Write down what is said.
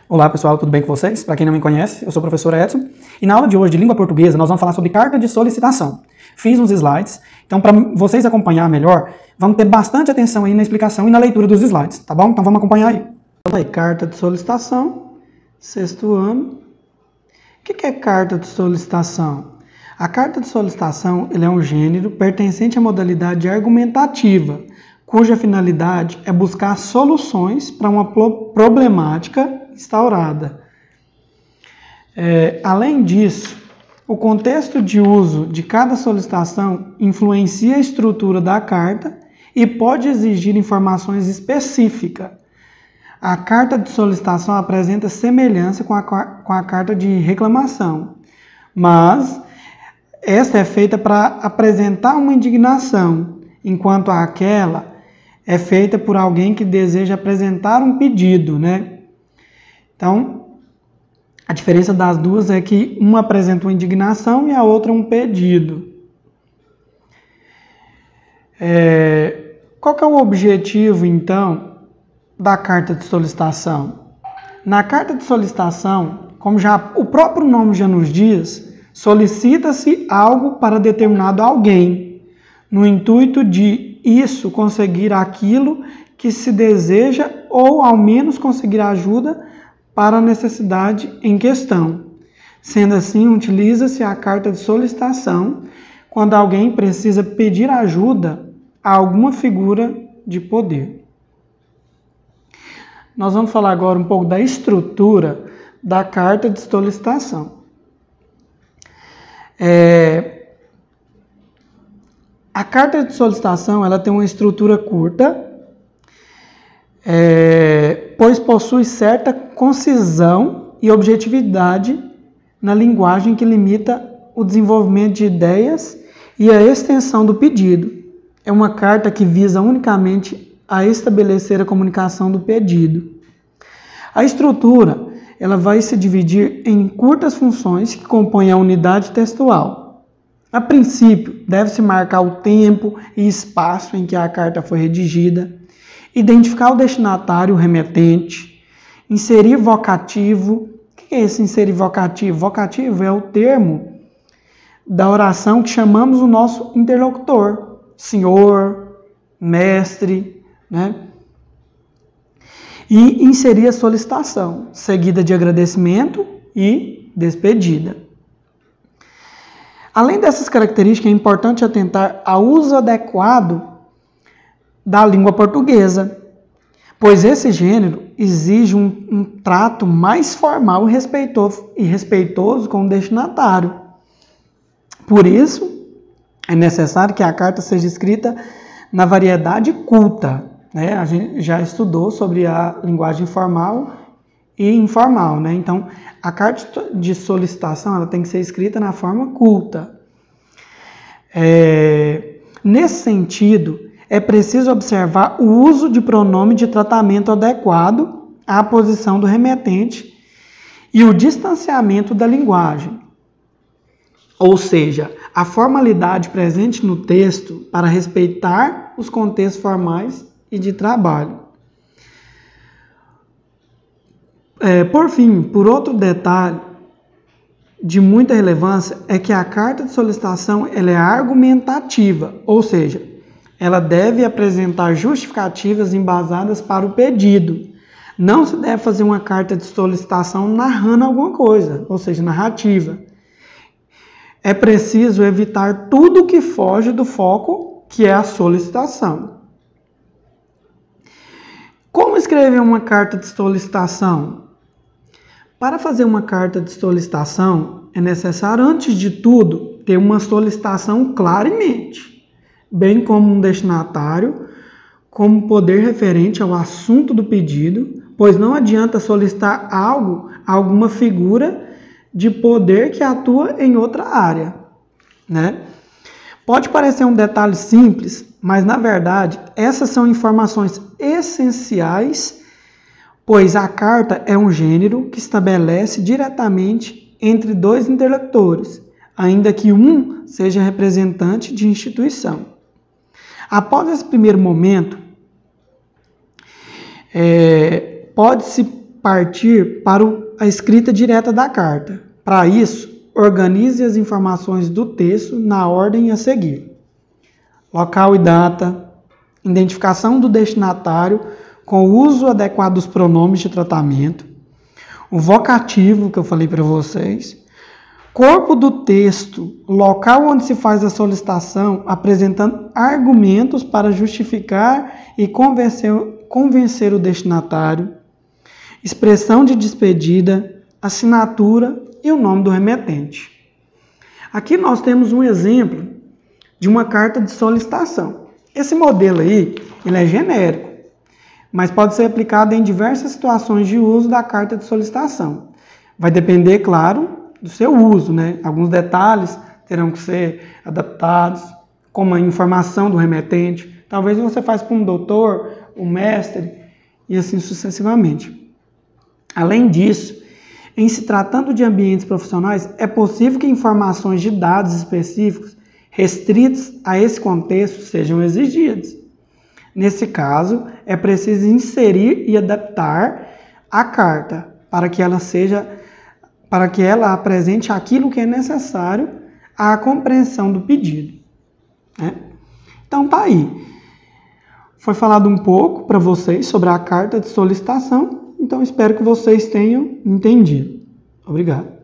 Olá pessoal, tudo bem com vocês? Para quem não me conhece, eu sou o professor Edson e na aula de hoje de língua portuguesa nós vamos falar sobre carta de solicitação. Fiz uns slides, então para vocês acompanhar melhor, vamos ter bastante atenção aí na explicação e na leitura dos slides, tá bom? Então vamos acompanhar aí. Então, aí carta de solicitação, sexto ano. O que é carta de solicitação? A carta de solicitação ele é um gênero pertencente à modalidade argumentativa, cuja finalidade é buscar soluções para uma problemática instaurada. Além disso, o contexto de uso de cada solicitação influencia a estrutura da carta e pode exigir informações específicas. A carta de solicitação apresenta semelhança com a carta de reclamação, mas esta é feita para apresentar uma indignação, enquanto aquela é feita por alguém que deseja apresentar um pedido, né? Então, a diferença das duas é que uma apresenta uma indignação e a outra um pedido. Qual que é o objetivo, então, da carta de solicitação? Na carta de solicitação, como já o próprio nome já nos diz, solicita-se algo para determinado alguém, no intuito de isso conseguir aquilo que se deseja ou ao menos conseguir ajuda para a necessidade em questão. Sendo assim, utiliza-se a carta de solicitação quando alguém precisa pedir ajuda a alguma figura de poder. Nós vamos falar agora um pouco da estrutura da carta de solicitação. A carta de solicitação ela tem uma estrutura curta, pois possui certa concisão e objetividade na linguagem que limita o desenvolvimento de ideias e a extensão do pedido. É uma carta que visa unicamente a estabelecer a comunicação do pedido. A estrutura ela vai se dividir em curtas funções que compõem a unidade textual. A princípio, deve-se marcar o tempo e espaço em que a carta foi redigida, identificar o destinatário, o remetente, inserir vocativo. O que é esse inserir vocativo? Vocativo é o termo da oração que chamamos o nosso interlocutor, senhor, mestre, né? E inserir a solicitação, seguida de agradecimento e despedida. Além dessas características, é importante atentar ao uso adequado da língua portuguesa, pois esse gênero exige um trato mais formal e respeitoso com o destinatário. Por isso, é necessário que a carta seja escrita na variedade culta, né? A gente já estudou sobre a linguagem formal e informal, né? Então, a carta de solicitação ela tem que ser escrita na forma culta. Nesse sentido, é preciso observar o uso de pronome de tratamento adequado à posição do remetente e o distanciamento da linguagem. Ou seja, a formalidade presente no texto para respeitar os contextos formais e de trabalho. Por fim, por outro detalhe de muita relevância é que a carta de solicitação ela é argumentativa, ou seja, ela deve apresentar justificativas embasadas para o pedido. Não se deve fazer uma carta de solicitação narrando alguma coisa, ou seja, narrativa. É preciso evitar tudo que foge do foco, que é a solicitação. Como escrever uma carta de solicitação? Para fazer uma carta de solicitação, é necessário, antes de tudo, ter uma solicitação clara em mente, bem como um destinatário, como poder referente ao assunto do pedido, pois não adianta solicitar algo a alguma figura de poder que atua em outra área, né? Pode parecer um detalhe simples, mas na verdade essas são informações essenciais, pois a carta é um gênero que estabelece diretamente entre dois interlocutores, ainda que um seja representante de instituição. Após esse primeiro momento, pode-se partir para a escrita direta da carta. Para isso, organize as informações do texto na ordem a seguir: local e data, identificação do destinatário com o uso adequado dos pronomes de tratamento, o vocativo que eu falei para vocês, corpo do texto, local onde se faz a solicitação, apresentando argumentos para justificar e convencer o destinatário, expressão de despedida, assinatura e o nome do remetente. Aqui nós temos um exemplo de uma carta de solicitação. Esse modelo aí, ele é genérico, mas pode ser aplicado em diversas situações de uso da carta de solicitação. Vai depender, claro, do seu uso, né? Alguns detalhes terão que ser adaptados, como a informação do remetente. Talvez você faça para um doutor, um mestre, e assim sucessivamente. Além disso, em se tratando de ambientes profissionais, é possível que informações de dados específicos restritos a esse contexto sejam exigidas. Nesse caso, é preciso inserir e adaptar a carta para que ela apresente aquilo que é necessário à compreensão do pedido, né? Então tá aí. Foi falado um pouco para vocês sobre a carta de solicitação, então espero que vocês tenham entendido. Obrigado.